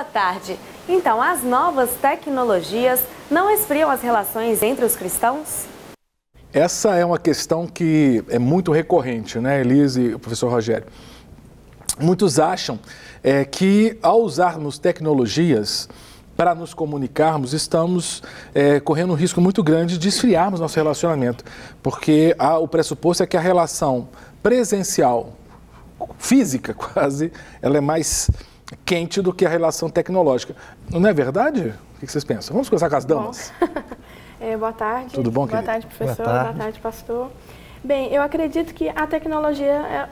Boa tarde. Então, as novas tecnologias não esfriam as relações entre os cristãos? Essa é uma questão que é muito recorrente, né, Elise e o professor Rogério? Muitos acham que ao usarmos tecnologias para nos comunicarmos, estamos correndo um risco muito grande de esfriarmos nosso relacionamento, porque o pressuposto é que a relação presencial, física quase, ela é mais quente do que a relação tecnológica. Não é verdade? O que vocês pensam? Vamos começar com as damas. Boa tarde. Tudo bom, Boa querida? tarde, professor. Boa tarde, pastor. Bem, eu acredito que a tecnologia,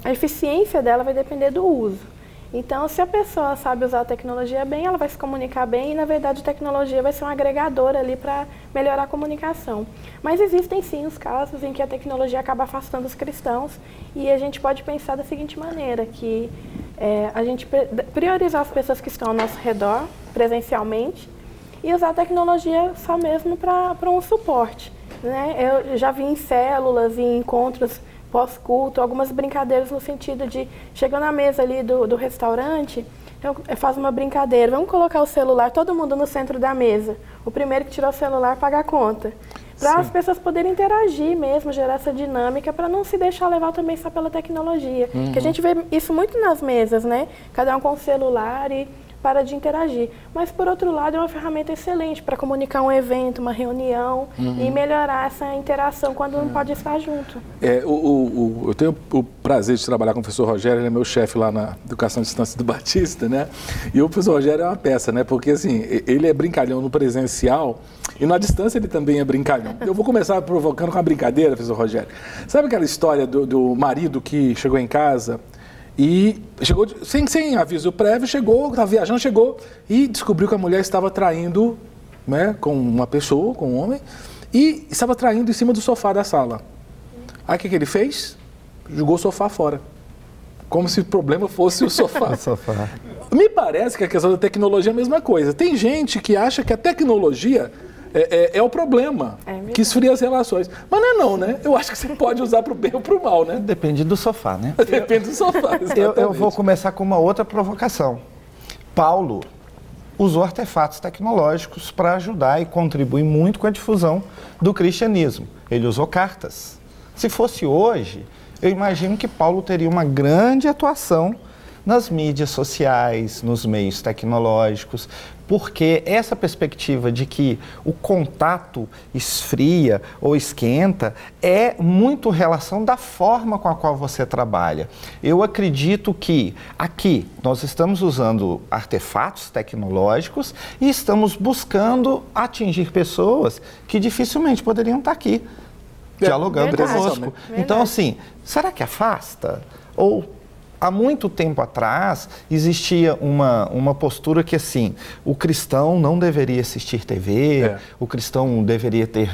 a eficiência dela vai depender do uso. Então, se a pessoa sabe usar a tecnologia bem, ela vai se comunicar bem e, na verdade, a tecnologia vai ser um agregador ali para melhorar a comunicação. Mas existem, sim, os casos em que a tecnologia acaba afastando os cristãos e a gente pode pensar da seguinte maneira, que a gente priorizar as pessoas que estão ao nosso redor, presencialmente, e usar a tecnologia só mesmo para um suporte, né? Eu já vi em células, em encontros pós-culto, algumas brincadeiras no sentido de, chegando na mesa ali do restaurante, eu faço uma brincadeira, vamos colocar o celular, todo mundo no centro da mesa, o primeiro que tirou o celular paga a conta, para as pessoas poderem interagir mesmo, gerar essa dinâmica, para não se deixar levar também só pela tecnologia, que a gente vê isso muito nas mesas, né? Cada um com o celular e para de interagir. Mas, por outro lado, é uma ferramenta excelente para comunicar um evento, uma reunião e melhorar essa interação quando não pode estar junto. Eu tenho o prazer de trabalhar com o professor Rogério, ele é meu chefe lá na Educação à Distância do Batista, né? E o professor Rogério é uma peça, né? Porque, assim, ele é brincalhão no presencial e na distância ele também é brincalhão. Eu vou começar provocando com uma brincadeira, professor Rogério. Sabe aquela história do marido que chegou em casa e chegou, sem aviso prévio, estava viajando, chegou e descobriu que a mulher estava traindo, né, com uma pessoa, com um homem, e estava traindo em cima do sofá da sala. Aí o que ele fez? Jogou o sofá fora. Como se o problema fosse o sofá. Me parece que a questão da tecnologia é a mesma coisa. Tem gente que acha que a tecnologia é o problema, que esfria as relações. Mas não, né? Eu acho que você pode usar para o bem ou para o mal, né? Depende do sofá, né? Depende do sofá, eu vou começar com uma outra provocação. Paulo usou artefatos tecnológicos para ajudar e contribuir muito com a difusão do cristianismo. Ele usou cartas. Se fosse hoje, eu imagino que Paulo teria uma grande atuação nas mídias sociais, nos meios tecnológicos, porque essa perspectiva de que o contato esfria ou esquenta é muito relação da forma com a qual você trabalha. Eu acredito que aqui nós estamos usando artefatos tecnológicos e estamos buscando atingir pessoas que dificilmente poderiam estar aqui dialogando conosco. Então, assim, será que afasta? Ou há muito tempo atrás, existia uma postura que, assim, o cristão não deveria assistir TV, o cristão deveria ter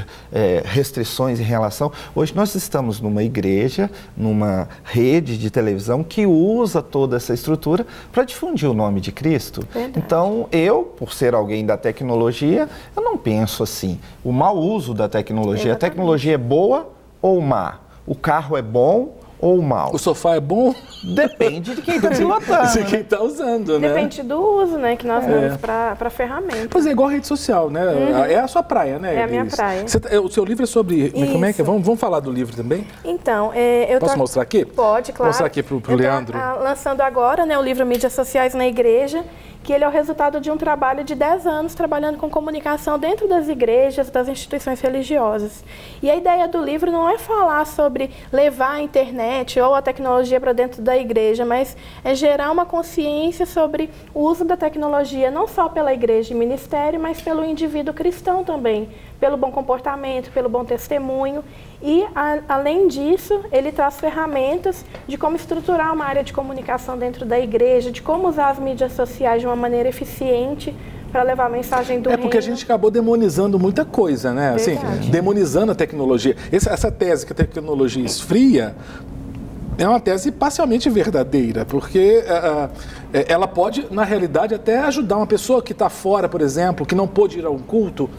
restrições em relação. Hoje nós estamos numa igreja, numa rede de televisão que usa toda essa estrutura para difundir o nome de Cristo. Verdade. Então, eu, por ser alguém da tecnologia, eu não penso assim, o mau uso da tecnologia. Exatamente. A tecnologia é boa ou má? O carro é bom ou mal? O sofá é bom? Depende de quem está pilotando. De quem está usando, né? Depende do uso, né, que nós damos para a ferramenta. Pois é, igual a rede social, né? É a sua praia, né? É a minha praia. O seu livro é sobre... Como é que é? Vamos falar do livro também? Então, Posso mostrar aqui? Pode, claro. Vou mostrar aqui para o Leandro. Lançando agora, né, o livro Mídias Sociais na Igreja, que ele é o resultado de um trabalho de 10 anos trabalhando com comunicação dentro das igrejas, das instituições religiosas. E a ideia do livro não é falar sobre levar a internet ou a tecnologia para dentro da igreja, mas é gerar uma consciência sobre o uso da tecnologia, não só pela igreja e ministério, mas pelo indivíduo cristão também, pelo bom comportamento, pelo bom testemunho. E, além disso, ele traz ferramentas de como estruturar uma área de comunicação dentro da igreja, de como usar as mídias sociais de uma maneira eficiente para levar a mensagem do reino. Porque a gente acabou demonizando muita coisa, né? Assim, demonizando a tecnologia. Essa tese que a tecnologia esfria é uma tese parcialmente verdadeira, porque ela pode, na realidade, até ajudar uma pessoa que está fora, por exemplo, que não pôde ir a um culto.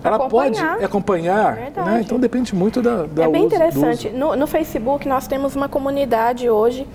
Ela pode acompanhar, né? Então depende muito da É bem uso, interessante. No Facebook nós temos uma comunidade hoje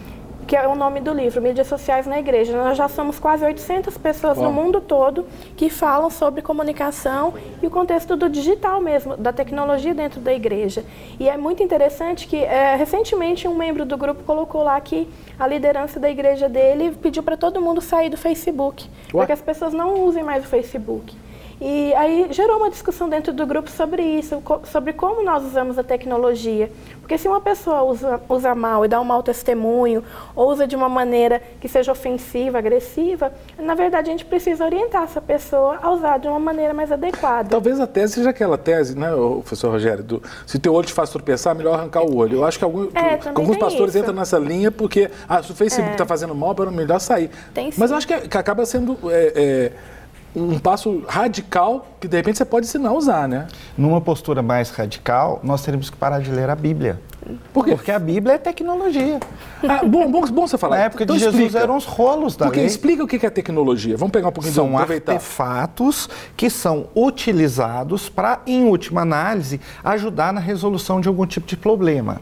que é o nome do livro, Mídias Sociais na Igreja. Nós já somos quase 800 pessoas no mundo todo que falam sobre comunicação e o contexto do digital mesmo, da tecnologia dentro da igreja. E é muito interessante que, recentemente, um membro do grupo colocou lá que a liderança da igreja dele pediu para todo mundo sair do Facebook, para que as pessoas não usem mais o Facebook. E aí gerou uma discussão dentro do grupo sobre isso, sobre como nós usamos a tecnologia. Porque se uma pessoa usa mal e dá um mau testemunho, ou usa de uma maneira que seja ofensiva, agressiva, na verdade a gente precisa orientar essa pessoa a usar de uma maneira mais adequada. Talvez a tese seja aquela tese, né, professor Rogério, se teu olho te faz tropeçar, melhor arrancar o olho. Eu acho que alguns pastores entram nessa linha porque se o Facebook está fazendo mal, é melhor sair. Mas eu acho que acaba sendo... um passo radical que, de repente, você pode ensinar a usar, né? Numa postura mais radical, nós teríamos que parar de ler a Bíblia. Por quê? Porque a Bíblia é tecnologia. Bom você falar. Na época de Jesus eram os rolos da lei. Explica o que é tecnologia. Vamos pegar um pouquinho de aproveitar. São artefatos que são utilizados para, em última análise, ajudar na resolução de algum tipo de problema.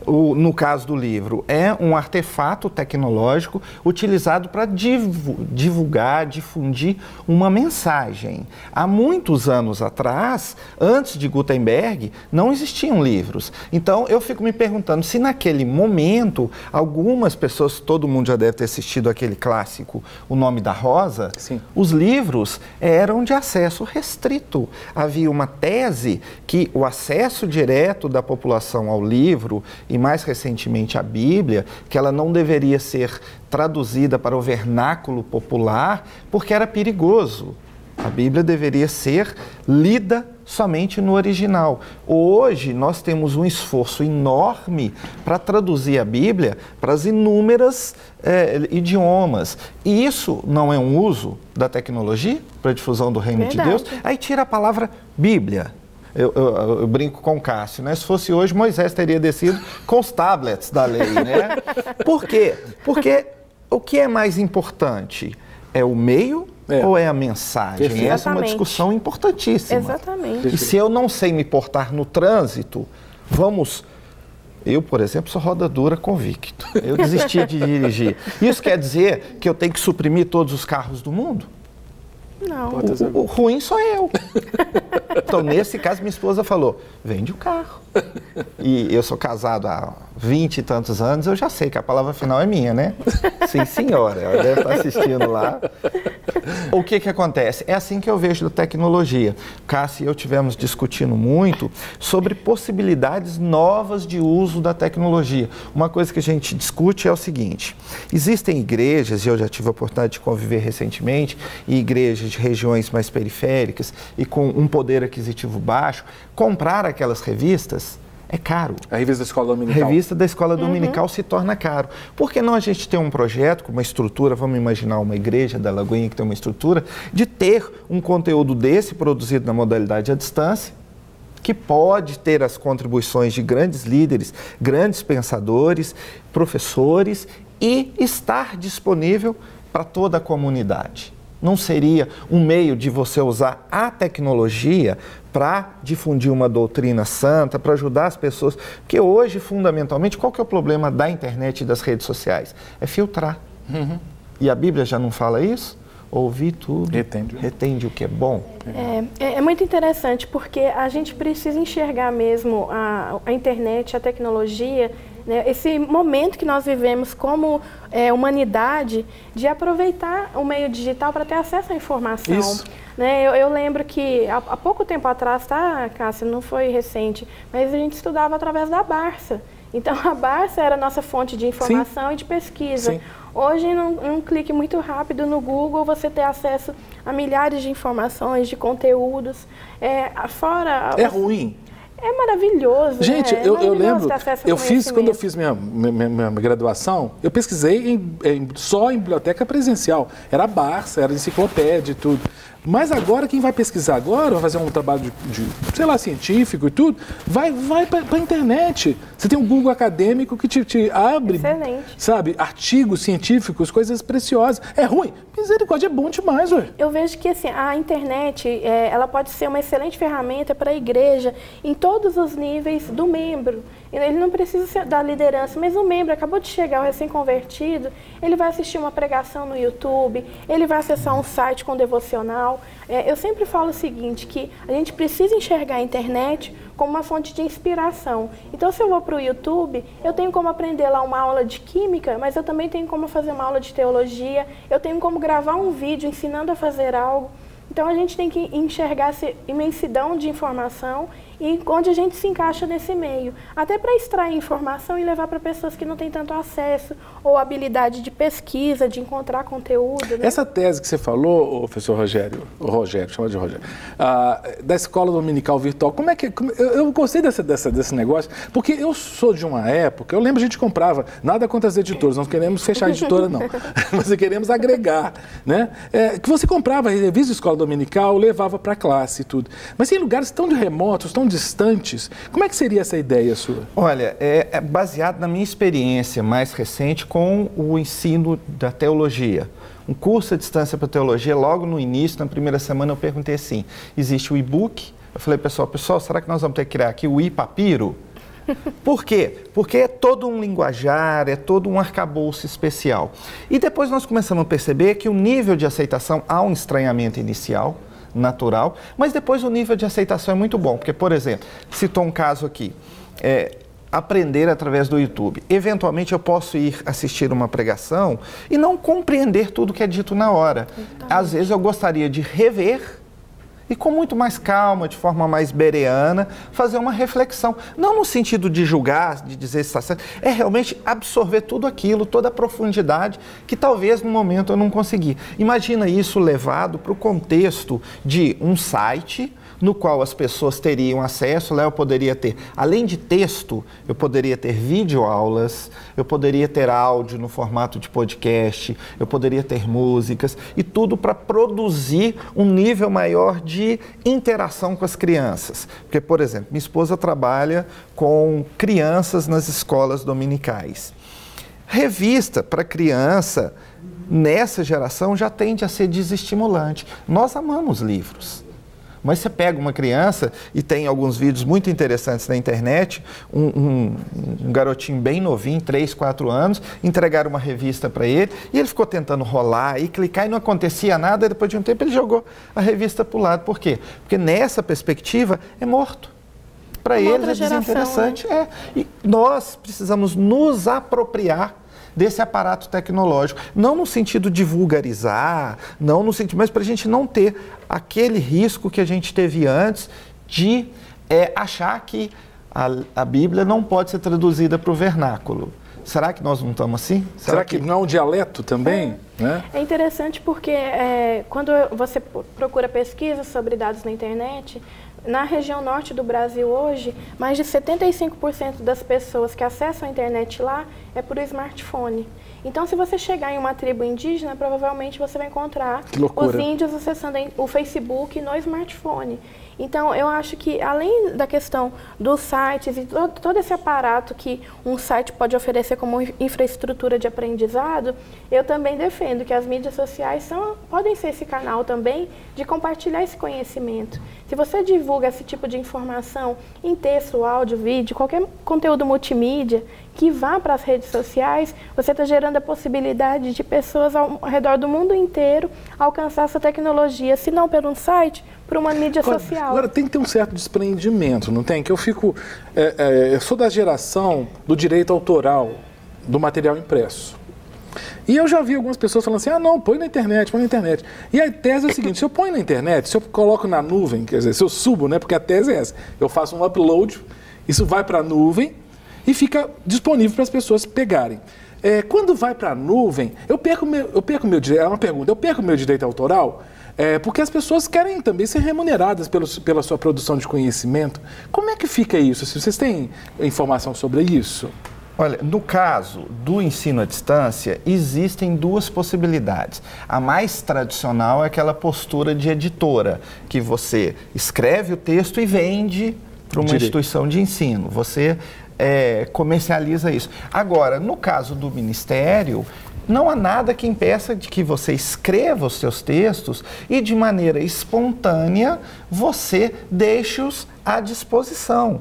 No caso do livro, é um artefato tecnológico utilizado para divulgar, difundir uma mensagem. Há muitos anos atrás, antes de Gutenberg, não existiam livros. Então, eu fico me perguntando se naquele momento, algumas pessoas, todo mundo já deve ter assistido aquele clássico, O Nome da Rosa, sim, os livros eram de acesso restrito. Havia uma tese que o acesso direto da população ao livro, e mais recentemente a Bíblia, que ela não deveria ser traduzida para o vernáculo popular, porque era perigoso. A Bíblia deveria ser lida somente no original. Hoje, nós temos um esforço enorme para traduzir a Bíblia para as inúmeras idiomas. E isso não é um uso da tecnologia para a difusão do reino de Deus? Aí tira a palavra Bíblia. Eu brinco com o Cássio, né? Se fosse hoje, Moisés teria descido com os tablets da lei, né? Por quê? Porque o que é mais importante? É o meio ou é a mensagem? Exatamente. Essa é uma discussão importantíssima. Exatamente. E se eu não sei me portar no trânsito, eu, por exemplo, sou roda dura convicto. Eu desisti de dirigir. Isso quer dizer que eu tenho que suprimir todos os carros do mundo? Não. O ruim sou eu. Então, nesse caso, minha esposa falou, vende o carro. E eu sou casado há 20 e tantos anos, eu já sei que a palavra final é minha, né? Sim, senhora. Ela deve estar assistindo lá. O que acontece? É assim que eu vejo a tecnologia. Cássio e eu tivemos discutindo muito sobre possibilidades novas de uso da tecnologia. Uma coisa que a gente discute é o seguinte, existem igrejas, e eu já tive a oportunidade de conviver recentemente, e igrejas de regiões mais periféricas e com um poder aquisitivo baixo, comprar aquelas revistas é caro. A revista da escola dominical. A revista da escola dominical se torna caro. Por que não a gente ter um projeto com uma estrutura, vamos imaginar uma igreja da Lagoinha que tem uma estrutura, de ter um conteúdo desse produzido na modalidade à distância, que pode ter as contribuições de grandes líderes, grandes pensadores, professores e estar disponível para toda a comunidade. Não seria um meio de você usar a tecnologia para difundir uma doutrina santa, para ajudar as pessoas? Porque hoje, fundamentalmente, qual que é o problema da internet e das redes sociais? É filtrar. E a Bíblia já não fala isso? Ouvir tudo, retende o que é bom. É muito interessante, porque a gente precisa enxergar mesmo a internet, a tecnologia, né, esse momento que nós vivemos como humanidade, de aproveitar o meio digital para ter acesso à informação. Isso. Né, eu lembro que há pouco tempo atrás, tá, Cássio, não foi recente, mas a gente estudava através da Barça. Então, a Barça era a nossa fonte de informação e de pesquisa. Sim. Hoje, num clique muito rápido no Google, você tem acesso a milhares de informações, de conteúdos. É ruim. É maravilhoso. Gente, né? eu lembro, quando eu fiz minha graduação, eu pesquisei só em biblioteca presencial. Era Barça, era enciclopédia e tudo. Mas agora, quem vai pesquisar agora, vai fazer um trabalho sei lá, científico e tudo, vai para a internet. Você tem um Google acadêmico que te abre, sabe, artigos científicos, coisas preciosas. É ruim? Misericórdia, é bom demais, ué. Eu vejo que assim, a internet, ela pode ser uma excelente ferramenta para a igreja em todos os níveis do membro. Ele não precisa ser da liderança, mas um membro acabou de chegar, o recém-convertido, ele vai assistir uma pregação no YouTube, ele vai acessar um site com devocional. Eu sempre falo o seguinte, que a gente precisa enxergar a internet como uma fonte de inspiração. Então, se eu vou para o YouTube, eu tenho como aprender lá uma aula de química, mas eu também tenho como fazer uma aula de teologia, eu tenho como gravar um vídeo ensinando a fazer algo. Então, a gente tem que enxergar essa imensidão de informação e onde a gente se encaixa nesse meio. Até para extrair informação e levar para pessoas que não têm tanto acesso ou habilidade de pesquisa, de encontrar conteúdo. Né? Essa tese que você falou, professor Rogério, chama de Rogério, da escola dominical virtual, como é que... Eu gostei desse negócio, porque eu sou de uma época, eu lembro a gente comprava, nada contra as editoras, não queremos fechar a editora não, mas queremos agregar, né? Que você comprava a revista de escola dominical, levava para a classe e tudo. Mas em lugares tão remotos, tão distantes, como é que seria essa ideia sua? Olha, é baseado na minha experiência mais recente com o ensino da teologia. Um curso à distância para teologia, logo no início, na primeira semana, eu perguntei assim, existe o e-book? Eu falei, pessoal, será que nós vamos ter que criar aqui o e-papiro? Por quê? Porque é todo um linguajar, é todo um arcabouço especial. E depois nós começamos a perceber que o nível de aceitação, há um estranhamento inicial, natural, mas depois o nível de aceitação é muito bom, porque, por exemplo, citou um caso aqui, aprender através do YouTube. Eventualmente eu posso ir assistir uma pregação e não compreender tudo que é dito na hora. Às vezes eu gostaria de rever e com muito mais calma, de forma mais bereana, fazer uma reflexão. Não no sentido de julgar, de dizer se está certo, é realmente absorver tudo aquilo, toda a profundidade que talvez no momento eu não consegui. Imagina isso levado para o contexto de um site no qual as pessoas teriam acesso. Lá eu poderia ter, além de texto, eu poderia ter videoaulas, eu poderia ter áudio no formato de podcast, eu poderia ter músicas, e tudo para produzir um nível maior de interação com as crianças. Porque, por exemplo, minha esposa trabalha com crianças nas escolas dominicais. Revista para criança, nessa geração, já tende a ser desestimulante. Nós amamos livros. Mas você pega uma criança, e tem alguns vídeos muito interessantes na internet, um garotinho bem novinho, 3, 4 anos, entregaram uma revista para ele, e ele ficou tentando rolar e clicar e não acontecia nada, e depois de um tempo ele jogou a revista para o lado. Por quê? Porque nessa perspectiva é morto. Para eles é desinteressante. Né? E nós precisamos nos apropriar desse aparato tecnológico, não no sentido de vulgarizar, não no sentido, mas para a gente não ter aquele risco que a gente teve antes de achar que a Bíblia não pode ser traduzida para o vernáculo. Será que nós não estamos assim? Será que não é um dialeto também? Né? É interessante porque quando você procura pesquisa sobre dados na internet, na região norte do Brasil hoje, mais de 75% das pessoas que acessam a internet lá é por smartphone. Então, se você chegar em uma tribo indígena, provavelmente você vai encontrar os índios acessando o Facebook no smartphone. Então, eu acho que, além da questão dos sites e todo esse aparato que um site pode oferecer como infraestrutura de aprendizado, eu também defendo que as mídias sociais podem ser esse canal também de compartilhar esse conhecimento. Se você divulga esse tipo de informação em texto, áudio, vídeo, qualquer conteúdo multimídia que vá para as redes sociais, você está gerando a possibilidade de pessoas ao redor do mundo inteiro alcançar essa tecnologia, se não por um site, por uma mídia social. Agora, tem que ter um certo desprendimento, não tem? Que eu sou da geração do direito autoral do material impresso. E eu já vi algumas pessoas falando assim, não, põe na internet. E a tese é a seguinte, se eu ponho na internet, se eu coloco na nuvem, quer dizer, se eu subo, né, porque a tese é essa, eu faço um upload, isso vai para a nuvem e fica disponível para as pessoas pegarem. Quando vai para a nuvem, eu perco meu direito, é uma pergunta, eu perco meu direito autoral? Porque as pessoas querem também ser remuneradas pela sua produção de conhecimento. Como é que fica isso? Se vocês têm informação sobre isso? Olha, no caso do ensino à distância, existem duas possibilidades. A mais tradicional é aquela postura de editora, que você escreve o texto e vende para uma instituição de ensino. Você comercializa isso. Agora, no caso do Ministério, não há nada que impeça de que você escreva os seus textos e, de maneira espontânea, você deixe-os à disposição.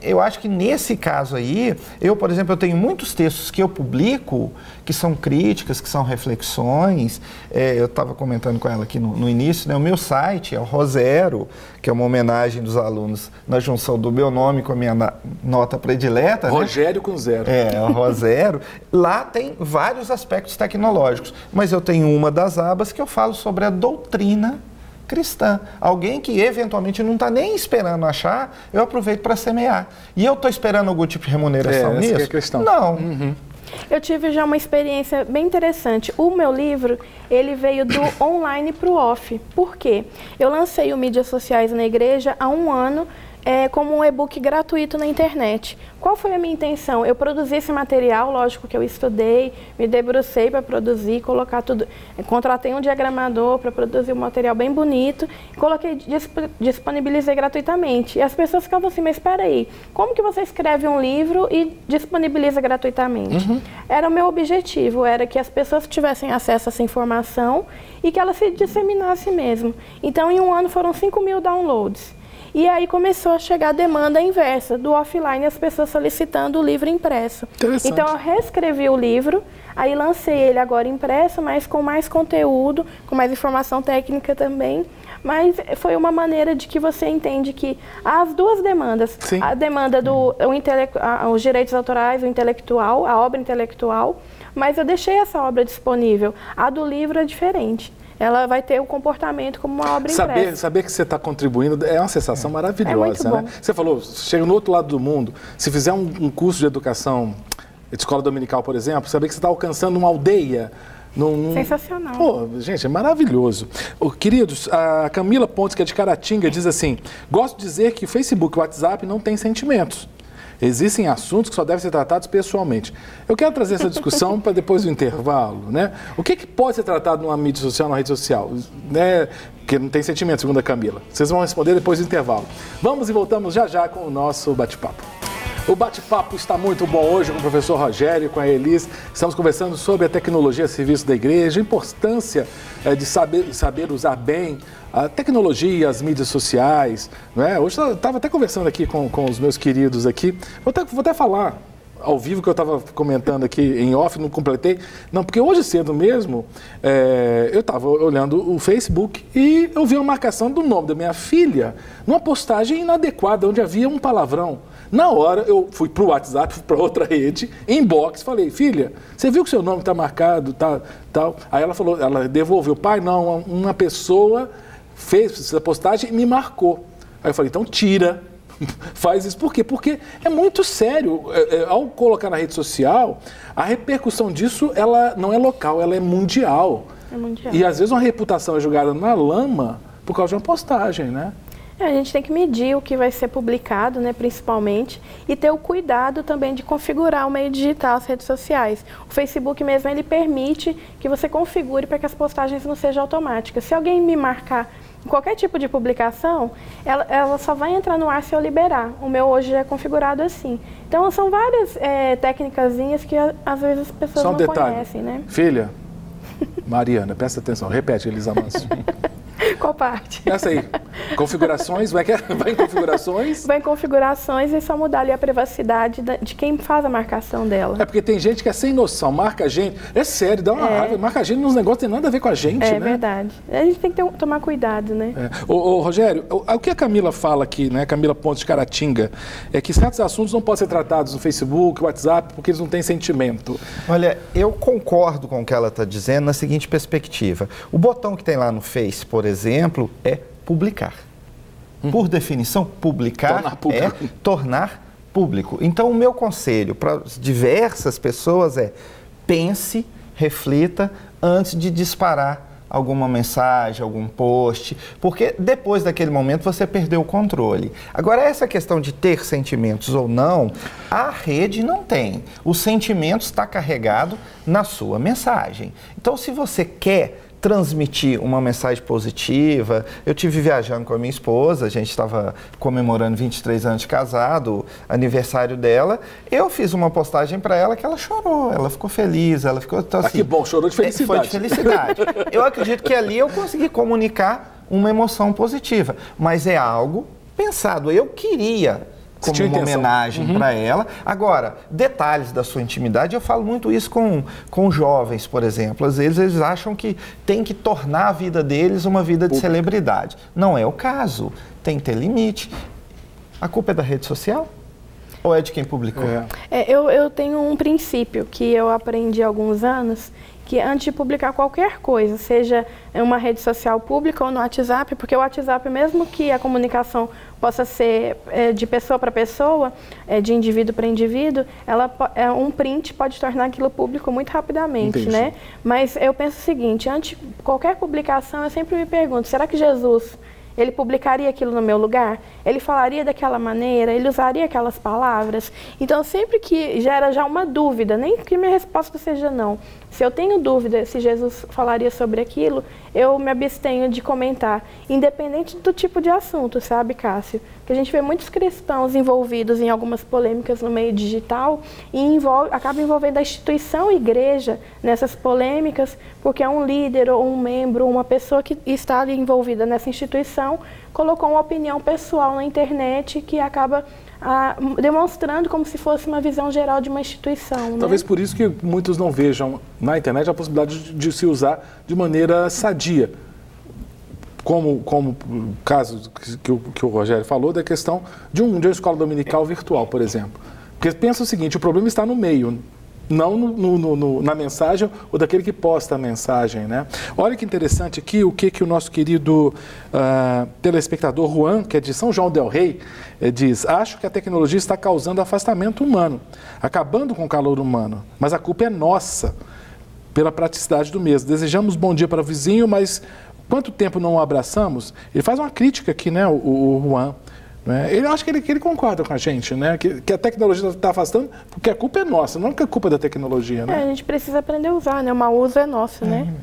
Eu acho que nesse caso aí, por exemplo, eu tenho muitos textos que eu publico, que são críticas, que são reflexões. Eu estava comentando com ela aqui no início, né? O meu site é o Rosero, que é uma homenagem dos alunos na junção do meu nome com a minha nota predileta. Rogério, né? Com zero. É o Rosero. Lá tem vários aspectos tecnológicos, mas eu tenho uma das abas que eu falo sobre a doutrina cristã. Alguém que eventualmente não está nem esperando achar, eu aproveito para semear. E eu estou esperando algum tipo de remuneração nisso? Essa é a questão. Não. Uhum. Eu tive já uma experiência bem interessante. O meu livro, ele veio do online para o off. Por quê? Eu lancei o Mídias Sociais na Igreja há 1 ano, como um e-book gratuito na internet. Qual foi a minha intenção? Eu produzi esse material, lógico que eu estudei, me debrucei para produzir, colocar tudo. Contratei um diagramador para produzir um material bem bonito, disponibilizei gratuitamente. E as pessoas ficavam assim, mas espera aí, como que você escreve um livro e disponibiliza gratuitamente? Uhum. Era o meu objetivo, era que as pessoas tivessem acesso a essa informação e que ela se disseminasse mesmo. Então, em 1 ano foram 5.000 downloads. E aí começou a chegar a demanda inversa, do offline, as pessoas solicitando o livro impresso. Então eu reescrevi o livro, aí lancei ele agora impresso, mas com mais conteúdo, com mais informação técnica também. Mas foi uma maneira de que você entende que há as duas demandas. Sim. A demanda os direitos autorais, o intelectual, a obra intelectual, mas eu deixei essa obra disponível. A do livro é diferente. Ela vai ter o comportamento como uma obra impressa. Saber que você está contribuindo é uma sensação maravilhosa, né? Você falou, chega no outro lado do mundo, se fizer um curso de educação, de escola dominical, por exemplo, saber que você está alcançando uma aldeia. Sensacional. Pô, gente, é maravilhoso. Queridos, a Camila Pontes, que é de Caratinga, diz assim: gosto de dizer que o Facebook e o WhatsApp não têm sentimentos. Existem assuntos que só devem ser tratados pessoalmente. Eu quero trazer essa discussão para depois do intervalo, né? O que pode ser tratado numa mídia social, numa rede social, né? Porque não tem sentimento, segundo a Camila. Vocês vão responder depois do intervalo. Vamos e voltamos já com o nosso bate-papo. O bate-papo está muito bom hoje com o professor Rogério, com a Elis. Estamos conversando sobre a tecnologia a serviço da igreja, a importância de saber usar bem a tecnologia, as mídias sociais. Não é? Hoje eu estava até conversando aqui com os meus queridos aqui. Vou até falar ao vivo que eu estava comentando aqui em off, não completei. Não, porque hoje cedo mesmo, eu estava olhando o Facebook e eu vi uma marcação do nome da minha filha numa postagem inadequada, onde havia um palavrão. Na hora, eu fui para o WhatsApp, fui para outra rede, inbox, falei: filha, você viu que seu nome está marcado, tal? Aí ela falou, ela devolveu: pai, não, uma pessoa fez essa postagem e me marcou. Aí eu falei: então tira, faz isso. Por quê? Porque é muito sério. Ao colocar na rede social, a repercussão disso, ela não é local, ela é mundial. É mundial. E às vezes uma reputação é jogada na lama por causa de uma postagem, né? A gente tem que medir o que vai ser publicado, né, principalmente, e ter o cuidado também de configurar o meio digital, as redes sociais. O Facebook mesmo, ele permite que você configure para que as postagens não sejam automáticas. Se alguém me marcar em qualquer tipo de publicação, ela só vai entrar no ar se eu liberar. O meu hoje já é configurado assim. Então, são várias técnicazinhas que às vezes as pessoas não conhecem, né? Filha, Mariana, presta atenção, repete, Elisa Manso. Qual parte? Essa aí. Configurações, vai em configurações? Vai em configurações e só mudar ali a privacidade de quem faz a marcação dela. É porque tem gente que é sem noção, marca a gente. É sério, dá uma raiva. Marca a gente nos negócios que tem nada a ver com a gente, né? É verdade. A gente tem que tomar cuidado, né? Ô, Rogério, o que a Camila fala aqui, né? Camila Pontes de Caratinga, é que certos assuntos não podem ser tratados no Facebook, WhatsApp, porque eles não têm sentimento. Olha, eu concordo com o que ela está dizendo na seguinte perspectiva. O botão que tem lá no Face, por exemplo, é publicar. Por definição, publicar é tornar público. Então, o meu conselho para diversas pessoas é: pense, reflita antes de disparar alguma mensagem, algum post, porque depois daquele momento você perdeu o controle. Agora, essa questão de ter sentimentos ou não, a rede não tem. O sentimento está carregado na sua mensagem. Então, se você quer transmitir uma mensagem positiva. Eu tive viajando com a minha esposa, a gente estava comemorando 23 anos de casado, aniversário dela. Eu fiz uma postagem para ela que ela chorou, ela ficou feliz, ela ficou... Então, assim, que bom, chorou de felicidade. Foi de felicidade. Eu acredito que ali eu consegui comunicar uma emoção positiva, mas é algo pensado. Eu queria como uma homenagem para ela. Agora, detalhes da sua intimidade, eu falo muito isso com jovens, por exemplo. Às vezes eles acham que tem que tornar a vida deles uma vida de celebridade. Não é o caso. Tem que ter limite. A culpa é da rede social? Ou é de quem publicou? Eu tenho um princípio que eu aprendi há alguns anos, que antes de publicar qualquer coisa, seja em uma rede social pública ou no WhatsApp, porque o WhatsApp, mesmo que a comunicação possa ser de pessoa para pessoa, de indivíduo para indivíduo, um print pode tornar aquilo público muito rapidamente, né? Mas eu penso o seguinte, antes de qualquer publicação, eu sempre me pergunto, será que Jesus, ele publicaria aquilo no meu lugar? Ele falaria daquela maneira? Ele usaria aquelas palavras? Então, sempre que gera já uma dúvida, nem que minha resposta seja não, se eu tenho dúvida se Jesus falaria sobre aquilo, eu me abstenho de comentar, independente do tipo de assunto, sabe, Cássio? Porque a gente vê muitos cristãos envolvidos em algumas polêmicas no meio digital e acaba envolvendo a instituição igreja nessas polêmicas, porque é um líder ou um membro, uma pessoa que está ali envolvida nessa instituição, colocou uma opinião pessoal na internet que acaba demonstrando como se fosse uma visão geral de uma instituição. Talvez por isso que muitos não vejam na internet a possibilidade de se usar de maneira sadia. Como o caso que o Rogério falou, da questão de uma escola dominical virtual, por exemplo. Porque pensa o seguinte, o problema está no meio, não na mensagem ou daquele que posta a mensagem, né? Olha que interessante aqui o que o nosso querido telespectador Juan, que é de São João del Rei, diz: acho que a tecnologia está causando afastamento humano, acabando com o calor humano, mas a culpa é nossa, pela praticidade do mesmo. Desejamos bom dia para o vizinho, mas quanto tempo não o abraçamos? Ele faz uma crítica aqui, né, o Juan. Eu acho que ele concorda com a gente, né? Que a tecnologia está afastando, porque a culpa é nossa, não que a culpa é da tecnologia, né? A gente precisa aprender a usar, né? O mau uso é nosso, né?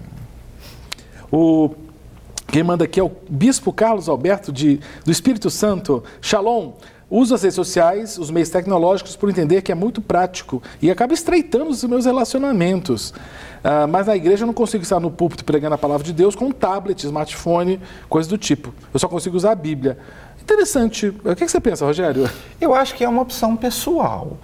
Quem manda aqui é o Bispo Carlos Alberto do Espírito Santo. Shalom. Uso as redes sociais, os meios tecnológicos, por entender que é muito prático e acaba estreitando os meus relacionamentos. Mas na igreja eu não consigo estar no púlpito pregando a palavra de Deus com um tablet, smartphone, coisa do tipo. Eu só consigo usar a Bíblia. Interessante. O que você pensa, Rogério? Eu acho que é uma opção pessoal.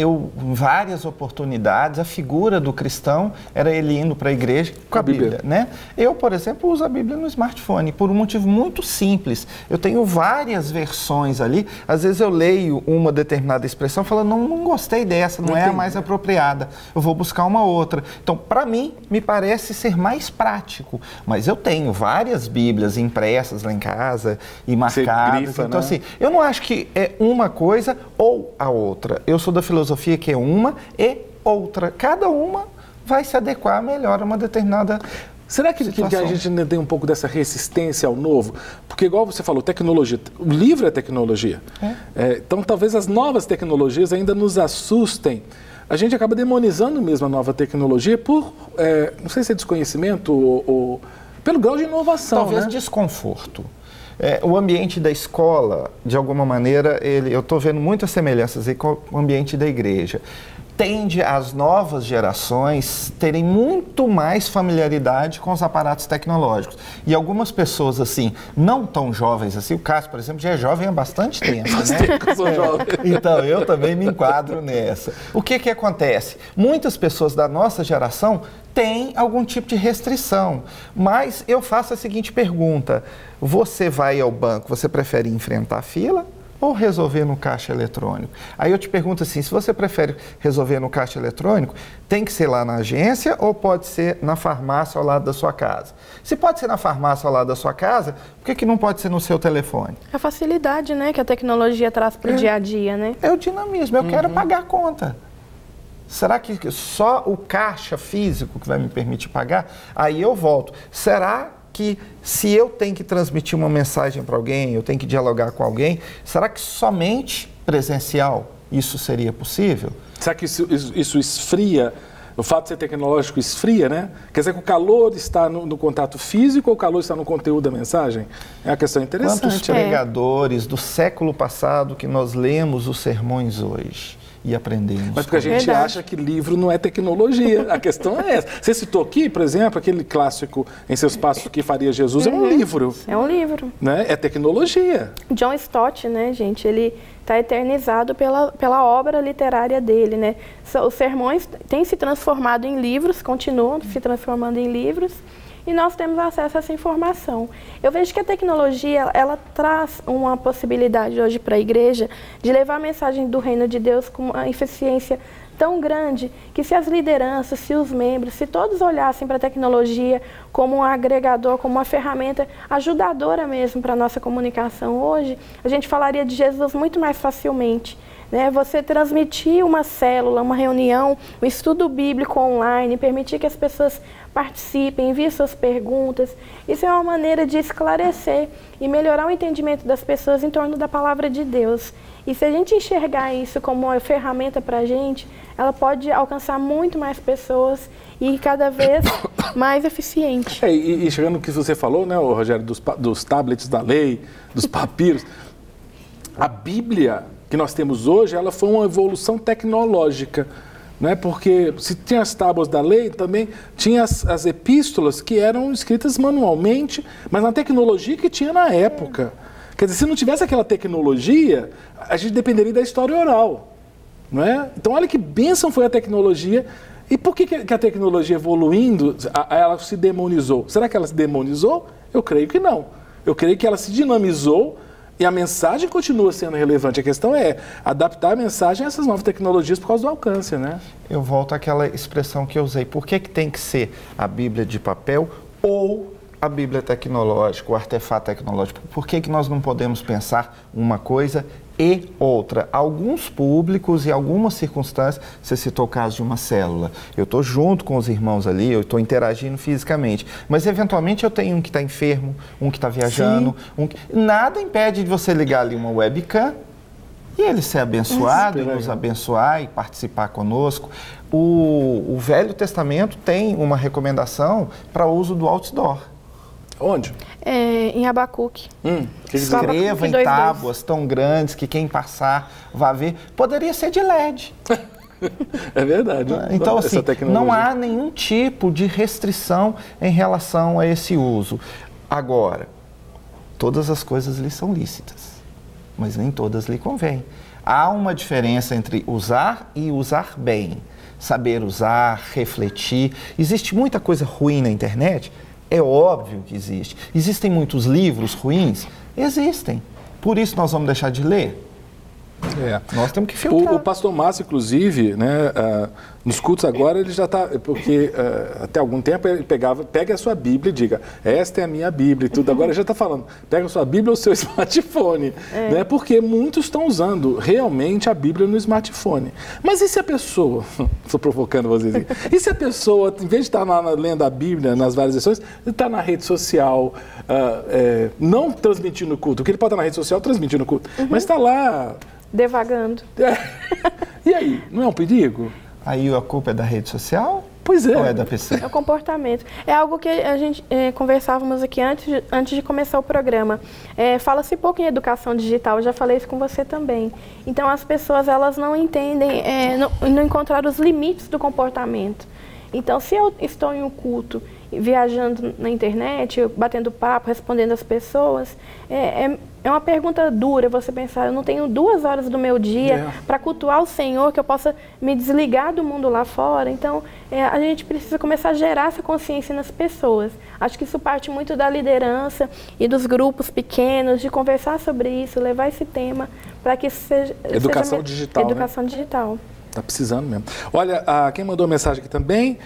Em várias oportunidades, a figura do cristão era ele indo para a igreja com a Bíblia, né? Eu, por exemplo, uso a Bíblia no smartphone por um motivo muito simples. Eu tenho várias versões ali. Às vezes eu leio uma determinada expressão falando, não gostei dessa, não é a mais apropriada. Eu vou buscar uma outra. Então, para mim, me parece ser mais prático. Mas eu tenho várias Bíblias impressas lá em casa e marcadas. Grifa, então, né? assim, eu não acho que é uma coisa ou a outra. Eu sou da filosofia que é uma e outra. Cada uma vai se adequar melhor a uma determinada Será que a gente ainda tem um pouco dessa resistência ao novo? Porque, igual você falou, tecnologia, o livro é tecnologia. Então, talvez as novas tecnologias ainda nos assustem. A gente acaba demonizando mesmo a nova tecnologia por, não sei se é desconhecimento ou pelo grau de inovação. Talvez desconforto. O ambiente da escola, de alguma maneira, eu estou vendo muitas semelhanças aí com o ambiente da igreja. Tende as novas gerações terem muito mais familiaridade com os aparatos tecnológicos. E algumas pessoas, assim, não tão jovens assim, o Cássio, por exemplo, já é jovem há bastante tempo, né? Eu sou jovem. Então, eu também me enquadro nessa. O que acontece? Muitas pessoas da nossa geração têm algum tipo de restrição, mas eu faço a seguinte pergunta: você vai ao banco, você prefere enfrentar a fila ou resolver no caixa eletrônico? Aí eu te pergunto assim, se você prefere resolver no caixa eletrônico, tem que ser lá na agência ou pode ser na farmácia ao lado da sua casa? Se pode ser na farmácia ao lado da sua casa, por que não pode ser no seu telefone? A facilidade, né, que a tecnologia traz para o dia a dia, né? É o dinamismo, eu quero pagar a conta. Será que só o caixa físico que vai me permitir pagar? Aí eu volto. Será que se eu tenho que transmitir uma mensagem para alguém, eu tenho que dialogar com alguém, será que somente presencial isso seria possível? Será que isso esfria? O fato de ser tecnológico esfria, né? Quer dizer que o calor está no contato físico ou o calor está no conteúdo da mensagem? É uma questão interessante. Quantos pregadores do século passado que nós lemos os sermões hoje? e aprendemos. Mas porque a gente acha que livro não é tecnologia. A questão é essa. Você citou aqui, por exemplo, aquele clássico Em Seus Passos que Faria Jesus, é um livro. É um livro. Né? É tecnologia. John Stott, né, gente, ele está eternizado pela obra literária dele, né? Os sermões têm se transformado em livros, continuam se transformando em livros, e nós temos acesso a essa informação. Eu vejo que a tecnologia, ela traz uma possibilidade hoje para a igreja de levar a mensagem do reino de Deus com uma eficiência tão grande que se as lideranças, se os membros, se todos olhassem para a tecnologia como um agregador, como uma ferramenta ajudadora mesmo para a nossa comunicação hoje, a gente falaria de Jesus muito mais facilmente. Né? Você transmitir uma célula, uma reunião, um estudo bíblico online, permitir que as pessoas participem, enviem suas perguntas, isso é uma maneira de esclarecer e melhorar o entendimento das pessoas em torno da palavra de Deus. E se a gente enxergar isso como uma ferramenta para a gente, ela pode alcançar muito mais pessoas e cada vez mais eficiente. E chegando no que você falou, né, Rogério, dos tablets da lei, dos papiros, a Bíblia que nós temos hoje, ela foi uma evolução tecnológica, né? Porque se tinha as tábuas da lei, também tinha as epístolas que eram escritas manualmente, mas na tecnologia que tinha na época. Quer dizer, se não tivesse aquela tecnologia, a gente dependeria da história oral, não é? Então, olha que bênção foi a tecnologia. E por que a tecnologia evoluindo, ela se demonizou? Será que ela se demonizou? Eu creio que não. Eu creio que ela se dinamizou e a mensagem continua sendo relevante. A questão é adaptar a mensagem a essas novas tecnologias por causa do alcance, né? Eu volto àquela expressão que eu usei. Por que tem que ser a Bíblia de papel ou a Bíblia tecnológica, o artefato tecnológico? Por que nós não podemos pensar uma coisa e outra? Alguns públicos e algumas circunstâncias, você citou o caso de uma célula, eu estou junto com os irmãos ali, eu estou interagindo fisicamente, mas eventualmente eu tenho um que está enfermo, um que está viajando, nada impede de você ligar ali uma webcam e ele ser abençoado, e nos abençoar e participar conosco. O Velho Testamento tem uma recomendação para o uso do outdoor. Onde? Em Abacuque. Escreva em tábuas tão grandes que quem passar vai ver. Poderia ser de LED. É verdade. Então, assim, não há nenhum tipo de restrição em relação a esse uso. Agora, todas as coisas lhe são lícitas, mas nem todas lhe convêm. Há uma diferença entre usar e usar bem. Saber usar, refletir. Existe muita coisa ruim na internet. É óbvio que existe. Existem muitos livros ruins? Existem. Por isso nós vamos deixar de ler? Nós temos que filtrar. O pastor Márcio, inclusive, né, nos cultos agora, ele já está... Porque até algum tempo ele pega a sua Bíblia e diga, esta é a minha Bíblia e tudo. Agora ele já está falando, pega a sua Bíblia ou o seu smartphone. Né, porque muitos estão usando realmente a Bíblia no smartphone. Mas e se a pessoa... Estou provocando vocês aqui. E se a pessoa, em vez de estar lendo a Bíblia nas várias versões, está na rede social, não transmitindo o culto? Porque ele pode estar na rede social transmitindo o culto, mas está lá... devagando. E aí, não é um perigo? Aí a culpa é da rede social? Pois é. Ou é da PC? É o comportamento. É algo que a gente conversávamos aqui antes de começar o programa. Fala-se pouco em educação digital, eu já falei isso com você também. Então as pessoas elas não entendem, não encontraram os limites do comportamento. Então se eu estou em um culto, viajando na internet, batendo papo, respondendo as pessoas, é uma pergunta dura você pensar, eu não tenho 2 horas do meu dia para cultuar o Senhor, que eu possa me desligar do mundo lá fora. Então, a gente precisa começar a gerar essa consciência nas pessoas. Acho que isso parte muito da liderança e dos grupos pequenos, de conversar sobre isso, levar esse tema para que isso seja... Educação digital, Educação digital. Tá precisando mesmo. Olha, quem mandou mensagem aqui também,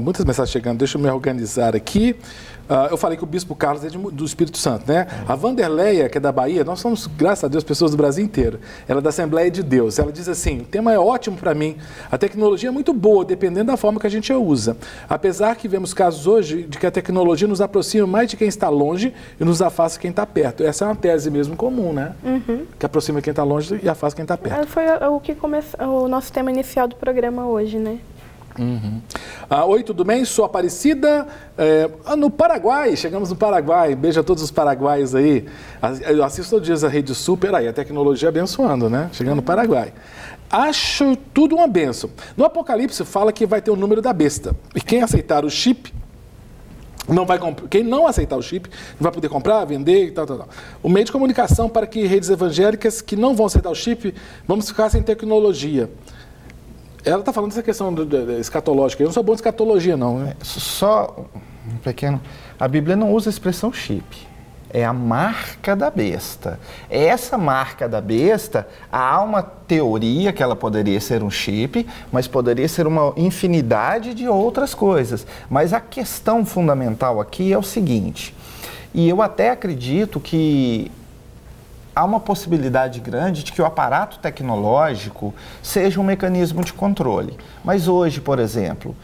muitas mensagens chegando, deixa eu me organizar aqui. Eu falei que o Bispo Carlos é do Espírito Santo, né? A Vanderleia, que é da Bahia, nós somos, graças a Deus, pessoas do Brasil inteiro. Ela é da Assembleia de Deus. Ela diz assim, o tema é ótimo para mim. A tecnologia é muito boa, dependendo da forma que a gente a usa. Apesar que vemos casos hoje de que a tecnologia nos aproxima mais de quem está longe e nos afasta de quem está perto. Essa é uma tese mesmo comum, né? Que aproxima quem está longe e afasta quem está perto. Foi o que começou o nosso tema inicial do programa hoje, né? Oi, tudo bem? Sou Aparecida, no Paraguai, chegamos no Paraguai, beijo a todos os paraguaios aí. Eu assisto todos os dias a Rede Super, aí a tecnologia abençoando, né? Chegando no Paraguai. Acho tudo uma benção. No Apocalipse fala que vai ter o número da besta, e quem aceitar o chip, quem não aceitar o chip, não vai poder comprar, vender e tal. O meio de comunicação para que redes evangélicas que não vão aceitar o chip, vamos ficar sem tecnologia. Ela está falando dessa questão escatológica. Eu não sou bom de escatologia, não. Né? Só um pequeno... A Bíblia não usa a expressão chip. É a marca da besta. Essa marca da besta, há uma teoria que ela poderia ser um chip, mas poderia ser uma infinidade de outras coisas. Mas a questão fundamental aqui é o seguinte, e eu até acredito que há uma possibilidade grande de que o aparato tecnológico seja um mecanismo de controle. Mas hoje, por exemplo,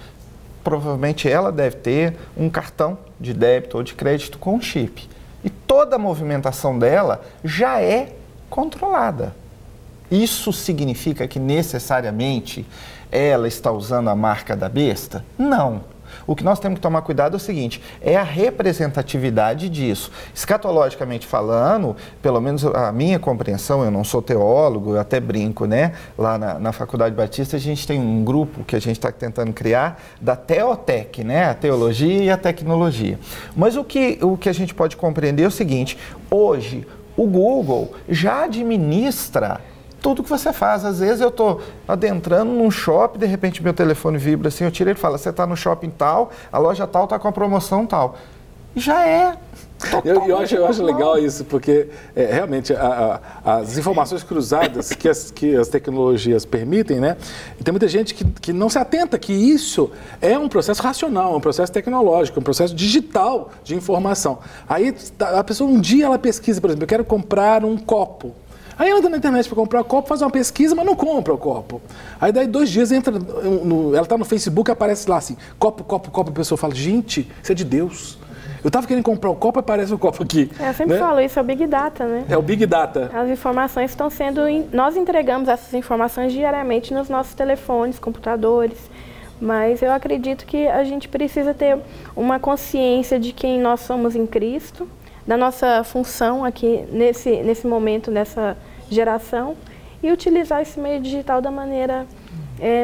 provavelmente ela deve ter um cartão de débito ou de crédito com chip. E toda a movimentação dela já é controlada. Isso significa que necessariamente ela está usando a marca da besta? Não. O que nós temos que tomar cuidado é o seguinte, é a representatividade disso. Escatologicamente falando, pelo menos a minha compreensão, eu não sou teólogo, eu até brinco, né? Lá na Faculdade Batista a gente tem um grupo que a gente está tentando criar da Teotec, né? A teologia e a tecnologia. Mas o que a gente pode compreender é o seguinte, hoje o Google já administra tudo que você faz. Às vezes eu estou adentrando num shopping, de repente meu telefone vibra assim, eu tiro ele e falo, você está no shopping tal, a loja tal está com a promoção tal. Já é. Eu acho legal isso, porque realmente as informações cruzadas que as tecnologias permitem, né? E tem muita gente que não se atenta que isso é um processo racional, um processo tecnológico, um processo digital de informação. Aí a pessoa um dia ela pesquisa, por exemplo, eu quero comprar um copo. Aí ela entra na internet para comprar o copo, faz uma pesquisa, mas não compra o copo. Aí daí 2 dias ela está no Facebook e aparece lá assim, copo, a pessoa fala, gente, isso é de Deus. Eu estava querendo comprar o copo e aparece o copo aqui. Eu sempre falo, isso é o Big Data, né? É o Big Data. As informações estão sendo... Nós entregamos essas informações diariamente nos nossos telefones, computadores, mas eu acredito que a gente precisa ter uma consciência de quem nós somos em Cristo, da nossa função aqui nesse momento, nessa geração, e utilizar esse meio digital da maneira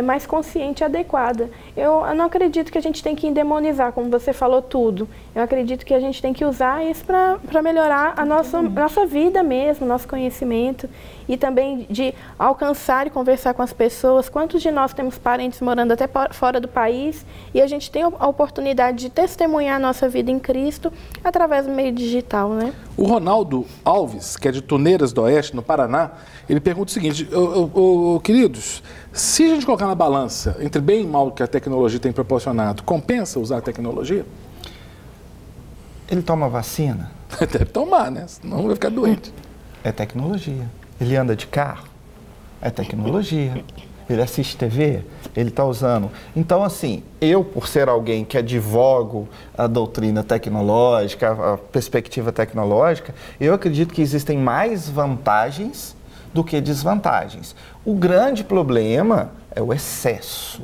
mais consciente e adequada. Eu não acredito que a gente tem que endemonizar, como você falou, tudo. Eu acredito que a gente tem que usar isso para melhorar a nossa vida mesmo, nosso conhecimento, e também de alcançar e conversar com as pessoas. Quantos de nós temos parentes morando até fora do país e a gente tem a oportunidade de testemunhar a nossa vida em Cristo através do meio digital, né? O Ronaldo Alves, que é de Tuneiras do Oeste, no Paraná, ele pergunta o seguinte, queridos, se a gente colocar na balança entre bem e mal que a tecnologia tem proporcionado, compensa usar a tecnologia? Ele toma vacina? Deve tomar, né? Senão vai ficar doente. É tecnologia. Ele anda de carro? É tecnologia. Ele assiste TV? Ele está usando. Então, assim, eu, por ser alguém que advogo a doutrina tecnológica, a perspectiva tecnológica, eu acredito que existem mais vantagens do que desvantagens. O grande problema é o excesso.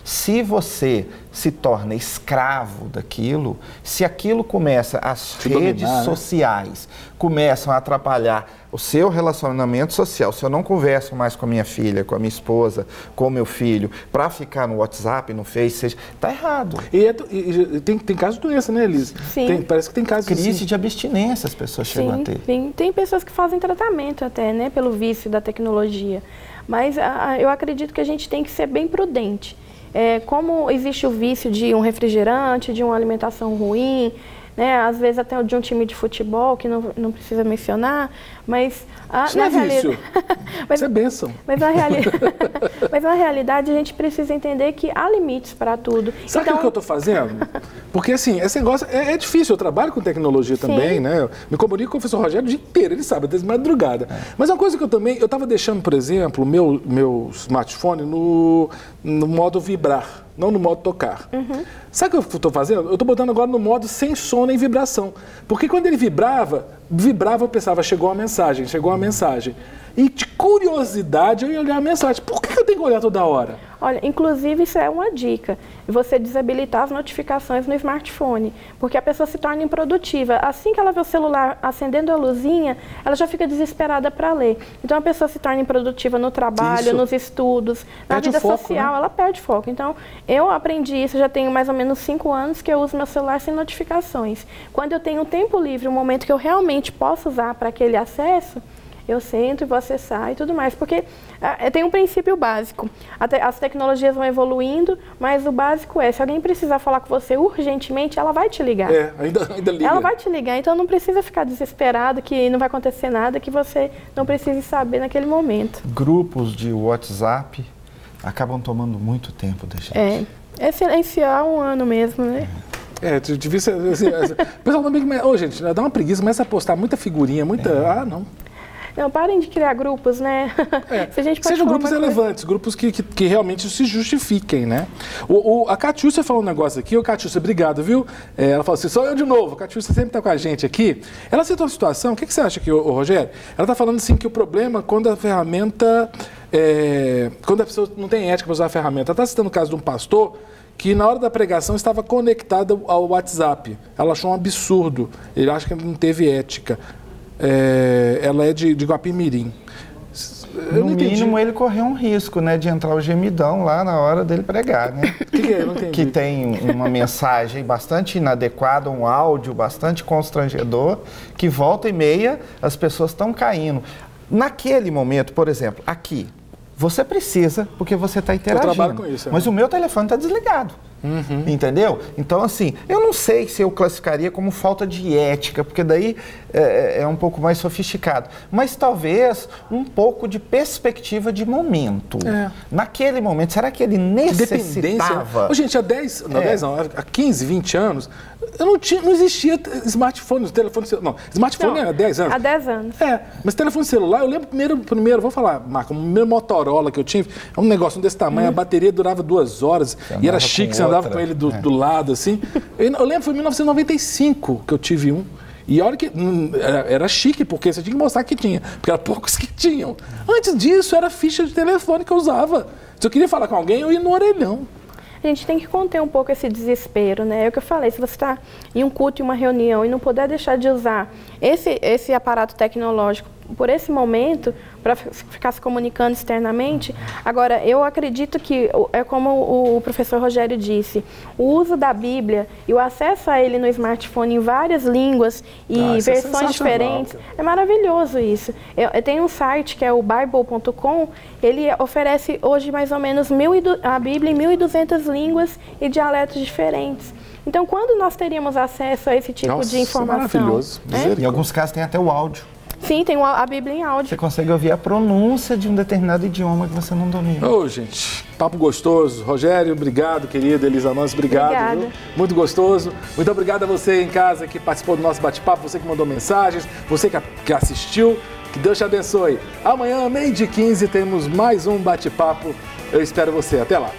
Se você se torna escravo daquilo, se aquilo começa, as redes sociais começam a atrapalhar o seu relacionamento social, se eu não converso mais com a minha filha, com a minha esposa, com o meu filho, para ficar no WhatsApp, no Face, está errado. E tem casos de doença, né, Elisa? Sim. Parece que tem casos crise assim. de abstinência as pessoas chegam a ter. Sim, tem pessoas que fazem tratamento até, né, pelo vício da tecnologia. Mas eu acredito que a gente tem que ser bem prudente. Como existe o vício de um refrigerante, de uma alimentação ruim, né, às vezes até de um time de futebol, que não precisa mencionar, mas... Isso não é vício, isso é bênção. Mas na realidade a gente precisa entender que há limites para tudo. Sabe o que eu estou fazendo? Porque assim, esse negócio é difícil, eu trabalho com tecnologia também, né? Eu me comunico com o professor Rogério o dia inteiro, ele sabe, até de madrugada. Mas uma coisa que eu estava deixando, por exemplo, o meu smartphone no modo vibrar, não no modo tocar. Sabe o que eu estou fazendo? Eu estou botando agora no modo sem som nem vibração. Porque quando ele vibrava, eu pensava, chegou uma mensagem. e de curiosidade eu ia olhar a mensagem. Por que eu tenho que olhar toda hora? Olha, inclusive isso é uma dica, você desabilitar as notificações no smartphone, porque a pessoa se torna improdutiva. Assim que ela vê o celular acendendo a luzinha, ela já fica desesperada para ler. Então a pessoa se torna improdutiva no trabalho, nos estudos, na vida social, ela perde foco. Então eu aprendi isso, já tenho mais ou menos 5 anos que eu uso meu celular sem notificações. Quando eu tenho um tempo livre, um momento que eu realmente posso usar para aquele acesso, eu sento e vou acessar e tudo mais, porque tem um princípio básico. As tecnologias vão evoluindo, mas o básico é, se alguém precisar falar com você urgentemente, ela vai te ligar. Ainda liga. Ela vai te ligar, então não precisa ficar desesperado que não vai acontecer nada, que você não precise saber naquele momento. Grupos de WhatsApp acabam tomando muito tempo da gente. É silenciar um ano mesmo, né? Devia ser... O pessoal também... gente, dá uma preguiça, começa a postar muita figurinha, muita... não. Não, parem de criar grupos, né? Se a gente pode sejam grupos relevantes, grupos que realmente se justifiquem, né? A Catiúcia falou um negócio aqui. Ô, Catiúcia, obrigado, viu? Ela falou assim, sou eu de novo. A Catiúcia sempre está com a gente aqui. Ela citou a situação, o que você acha aqui, Rogério? Ela está falando assim que o problema quando a ferramenta... quando a pessoa não tem ética para usar a ferramenta. Ela está citando o caso de um pastor que na hora da pregação estava conectado ao WhatsApp. Ela achou um absurdo. Ele acha que não teve ética. Ela é de Guapimirim. No mínimo, ele correu um risco, né, de entrar o gemidão lá na hora dele pregar, né? O que é? Eu não entendi. Que tem uma mensagem bastante inadequada, um áudio bastante constrangedor, que volta e meia as pessoas estão caindo. Naquele momento, por exemplo, aqui, você precisa, porque você está interagindo. Eu trabalho com isso. Mas o meu telefone está desligado. Entendeu? Então, assim, eu não sei se eu classificaria como falta de ética, porque daí é um pouco mais sofisticado. Mas talvez um pouco de perspectiva de momento. Naquele momento, será que ele necessitava? Né? Gente, há 15, 20 anos, não existia smartphone, telefone celular. Não, smartphone era 10 anos. Há 10 anos. Mas telefone celular, eu lembro primeiro, vou falar, Marco, o primeiro Motorola que eu tinha, um negócio desse tamanho, a bateria durava 2 horas e era chique, você andava com ele do lado, assim. Eu lembro, foi em 1995 que eu tive um. E olha que era chique, porque você tinha que mostrar que tinha, porque eram poucos que tinham. Antes disso, era ficha de telefone que eu usava. Se eu queria falar com alguém, eu ia no orelhão. A gente tem que conter um pouco esse desespero, né? É o que eu falei, se você está em um culto, em uma reunião e não puder deixar de usar esse aparato tecnológico por esse momento, para ficar se comunicando externamente. Agora, eu acredito que, é como o professor Rogério disse, o uso da Bíblia e o acesso a ele no smartphone em várias línguas e versões diferentes, é maravilhoso isso. Eu tenho um site que é o Bible.com, ele oferece hoje mais ou menos a Bíblia em 1.200 línguas e dialetos diferentes. Então, quando nós teríamos acesso a esse tipo de informação? Maravilhoso. Em alguns casos tem até o áudio. Sim, tem a Bíblia em áudio. Você consegue ouvir a pronúncia de um determinado idioma que você não domina. Gente, papo gostoso. Rogério, obrigado, querido. Elisa Manso, obrigado. Viu? Muito gostoso. Muito obrigado a você em casa que participou do nosso bate-papo, você que mandou mensagens, você que assistiu. Que Deus te abençoe. Amanhã, 12h15, temos mais um bate-papo. Eu espero você. Até lá.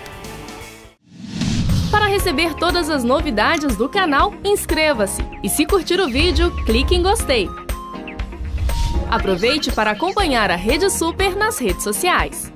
Para receber todas as novidades do canal, inscreva-se. E se curtir o vídeo, clique em gostei. Aproveite para acompanhar a Rede Super nas redes sociais.